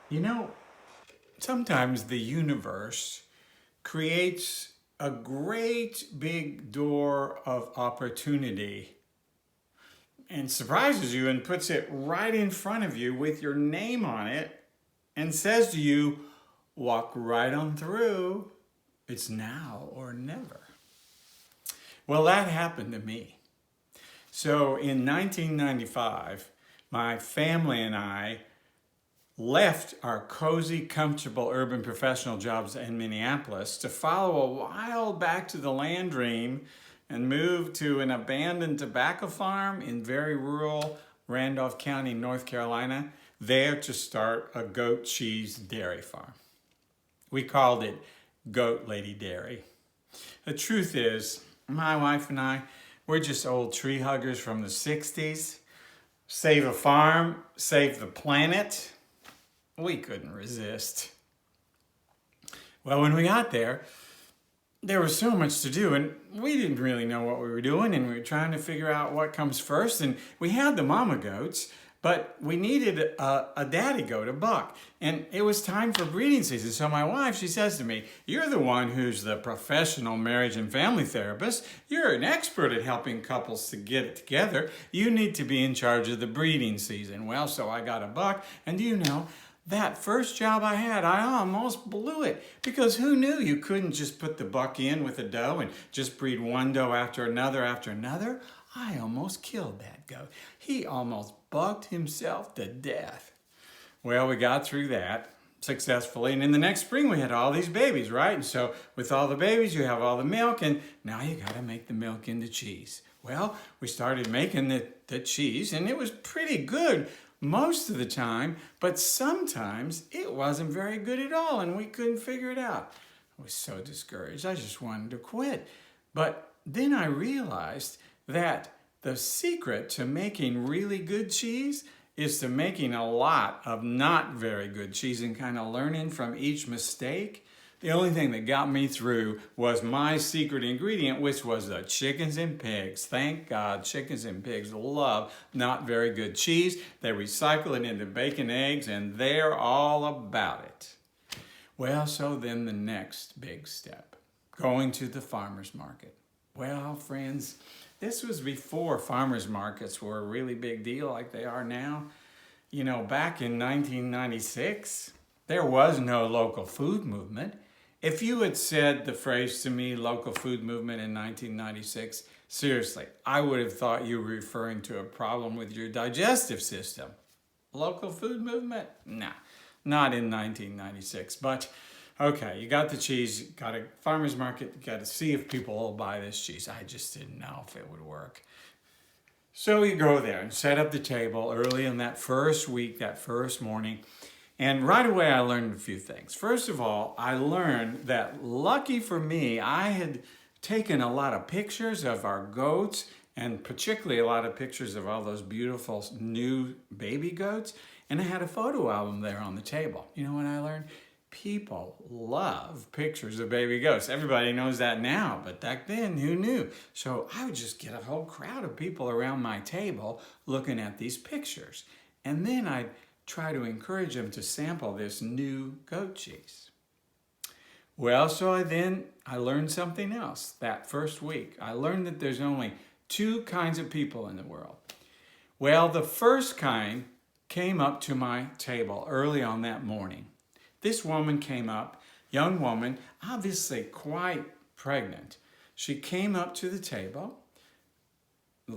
You know, sometimes the universe creates a great big door of opportunity and surprises you and puts it right in front of you with your name on it and says to you, walk right on through. It's now or never. Well, that happened to me. So in 1995, my family and I left our cozy, comfortable urban professional jobs in Minneapolis to follow a wild back to the land dream and move to an abandoned tobacco farm in very rural Randolph County, North Carolina, there to start a goat cheese dairy farm. We called it Goat Lady Dairy. The truth is, my wife and I, we're just old tree huggers from the 60s. Save a farm, save the planet. We couldn't resist. Well, when we got there was so much to do, and we didn't really know what we were doing, and we were trying to figure out what comes first. And we had the mama goats, but we needed a daddy goat, a buck, and it was time for breeding season. So my wife, she says to me, "You're the one who's the professional marriage and family therapist. You're an expert at helping couples to get it together. You need to be in charge of the breeding season." Well, so I got a buck, and that first job I had, I almost blew it, because who knew you couldn't just put the buck in with a doe and just breed one doe after another after another? I almost killed that goat. He almost bucked himself to death. Well, we got through that successfully, and in the next spring we had all these babies, right? And so with all the babies, you have all the milk, and now you got to make the milk into cheese. Well, we started making the cheese, and it was pretty good most of the time, but sometimes it wasn't very good at all, and we couldn't figure it out. I was so discouraged. I just wanted to quit. But then I realized that the secret to making really good cheese is to making a lot of not very good cheese and kind of learning from each mistake. The only thing that got me through was my secret ingredient, which was the chickens and pigs. Thank God, chickens and pigs love not very good cheese. They recycle it into bacon, eggs, and they're all about it. Well, so then the next big step, going to the farmer's market. Well, friends, this was before farmers markets were a really big deal like they are now. You know, back in 1996, there was no local food movement. If you had said the phrase to me, local food movement in 1996, seriously, I would have thought you were referring to a problem with your digestive system. Local food movement? Nah, not in 1996. But okay, you got the cheese, you got a farmer's market, you got to see if people will buy this cheese. I just didn't know if it would work. So you go there and set up the table early in that first week, that first morning. And right away, I learned a few things. First of all, I learned that, lucky for me, I had taken a lot of pictures of our goats, and particularly a lot of pictures of all those beautiful new baby goats. And I had a photo album there on the table. You know what I learned? People love pictures of baby goats. Everybody knows that now, but back then, who knew? So I would just get a whole crowd of people around my table looking at these pictures. And then I'd try to encourage them to sample this new goat cheese. Well, so I learned something else that first week. I learned that there's only two kinds of people in the world. Well, the first kind came up to my table early on that morning. This woman came up, young woman, obviously quite pregnant. She came up to the table,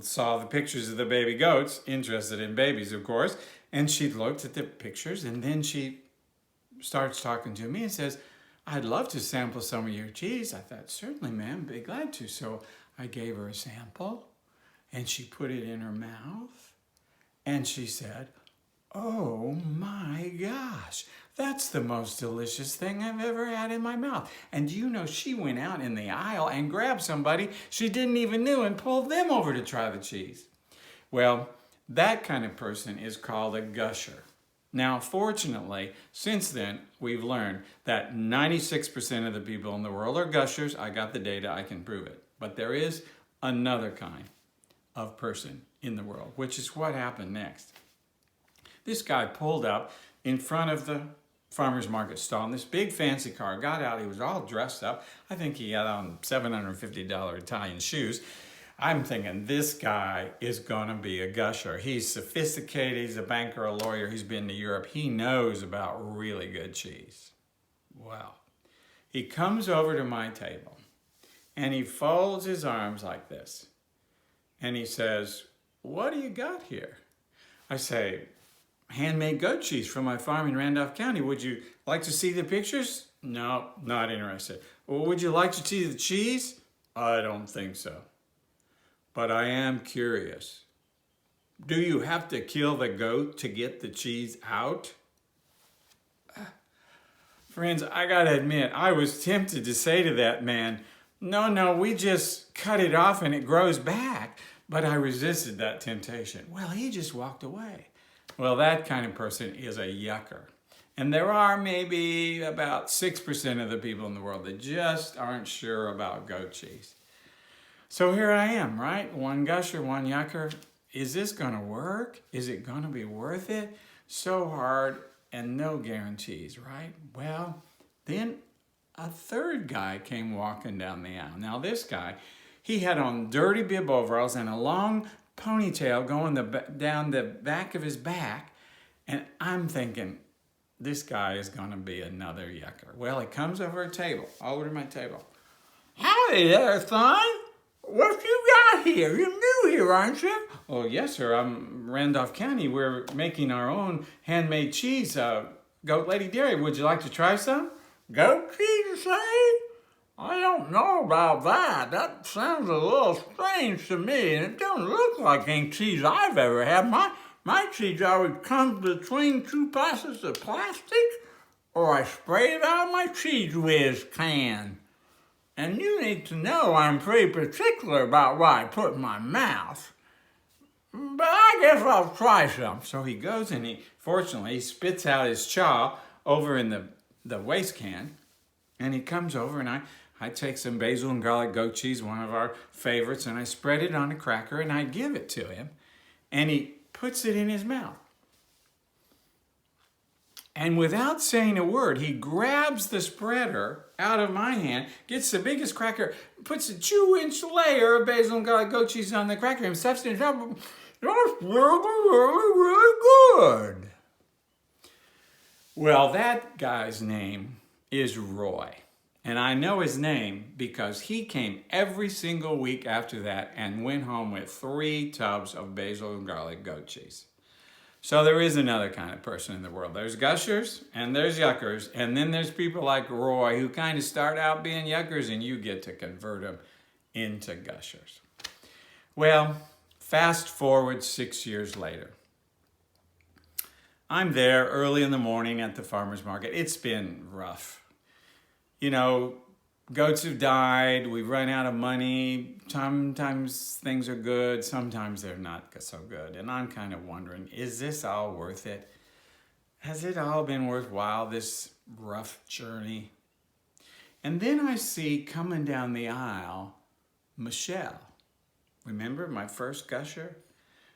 saw the pictures of the baby goats, interested in babies, of course, and she looked at the pictures, and then she starts talking to me and says, "I'd love to sample some of your cheese." I thought, "Certainly, ma'am, be glad to." So I gave her a sample, and she put it in her mouth, and she said, "Oh my gosh, that's the most delicious thing I've ever had in my mouth." And she went out in the aisle and grabbed somebody she didn't even know and pulled them over to try the cheese. Well, that kind of person is called a gusher. Now, fortunately, since then, we've learned that 96% of the people in the world are gushers. I got the data, I can prove it. But there is another kind of person in the world, which is what happened next. This guy pulled up in front of the farmer's market stall, and this big fancy car got out. He was all dressed up. I think he had on $750 Italian shoes. I'm thinking, this guy is gonna be a gusher. He's sophisticated, he's a banker, a lawyer, he's been to Europe. He knows about really good cheese. Well, he comes over to my table and he folds his arms like this. And he says, "What do you got here?" I say, "Handmade goat cheese from my farm in Randolph County. Would you like to see the pictures?" "No, not interested." "Well, would you like to see the cheese?" "I don't think so. But I am curious. Do you have to kill the goat to get the cheese out?" Friends, I gotta admit, I was tempted to say to that man, no, we just cut it off and it grows back. But I resisted that temptation. Well, he just walked away. Well, that kind of person is a yucker. And there are maybe about 6% of the people in the world that just aren't sure about goat cheese. So here I am, right? One gusher, one yucker. Is this gonna work? Is it gonna be worth it? So hard and no guarantees, right? Well, then a third guy came walking down the aisle. Now this guy, he had on dirty bib overalls and a long ponytail going down the back of his back. And I'm thinking, this guy is gonna be another yucker. Well, he comes over to my table. "Howdy there, son. What you got here? You're new here, aren't you?" "Oh, yes, sir. I'm Randolph County. We're making our own handmade cheese, Goat Lady Dairy. Would you like to try some?" "Goat cheese, you say? I don't know about that. That sounds a little strange to me, and it don't look like any cheese I've ever had. My cheese always comes between two pieces of plastic, or I spray it out of my Cheez Whiz can. And you need to know I'm pretty particular about what I put in my mouth. But I guess I'll try some." So he goes and fortunately, he spits out his chaw over in the waste can. And he comes over and I take some basil and garlic goat cheese, one of our favorites, and I spread it on a cracker and I give it to him. And he puts it in his mouth. And without saying a word, he grabs the spreader out of my hand, gets the biggest cracker, puts a 2-inch layer of basil and garlic goat cheese on the cracker and stuffs it in his mouth. "That's really good." Well, that guy's name is Roy. And I know his name because he came every single week after that and went home with 3 tubs of basil and garlic goat cheese. So there is another kind of person in the world. There's gushers and there's yuckers. And then there's people like Roy who kind of start out being yuckers and you get to convert them into gushers. Well, fast forward 6 years later. I'm there early in the morning at the farmer's market. It's been rough. You know, goats have died, we've run out of money, sometimes things are good, sometimes they're not so good. And I'm kind of wondering, is this all worth it? Has it all been worthwhile, this rough journey? And then I see coming down the aisle, Michelle. Remember my first gusher?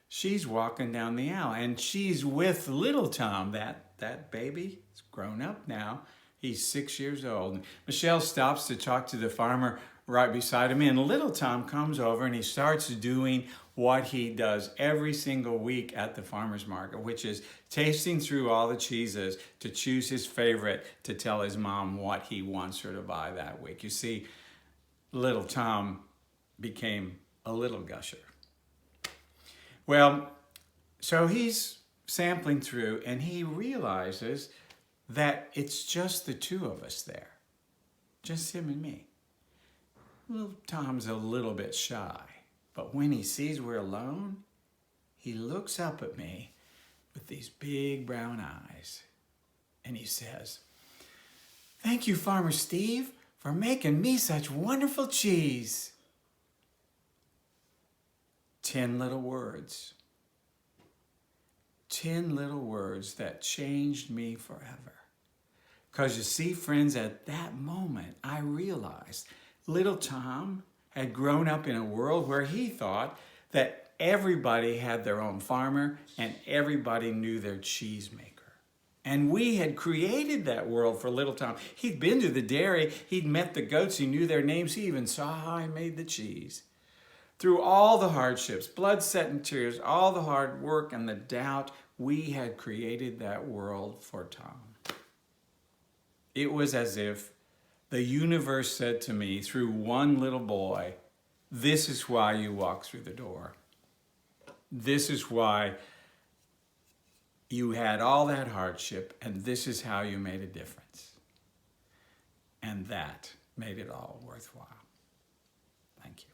She's walking down the aisle and she's with little Tom, that baby. He's grown up now. He's 6 years old. Michelle stops to talk to the farmer right beside him, and little Tom comes over and he starts doing what he does every single week at the farmer's market, which is tasting through all the cheeses to choose his favorite to tell his mom what he wants her to buy that week. You see, little Tom became a little gusher. Well, so he's sampling through and he realizes that it's just the two of us there, just him and me. Little Tom's a little bit shy, but when he sees we're alone, he looks up at me with these big brown eyes and he says, "Thank you, Farmer Steve, for making me such wonderful cheese." 10 little words. 10 little words that changed me forever. Because you see, friends, at that moment, I realized little Tom had grown up in a world where he thought that everybody had their own farmer and everybody knew their cheesemaker. And we had created that world for little Tom. He'd been to the dairy, he'd met the goats, he knew their names, he even saw how I made the cheese. Through all the hardships, blood, sweat, and tears, all the hard work and the doubt, we had created that world for Tom. It was as if the universe said to me through one little boy, this is why you walk through the door. This is why you had all that hardship, and this is how you made a difference. And that made it all worthwhile. Thank you.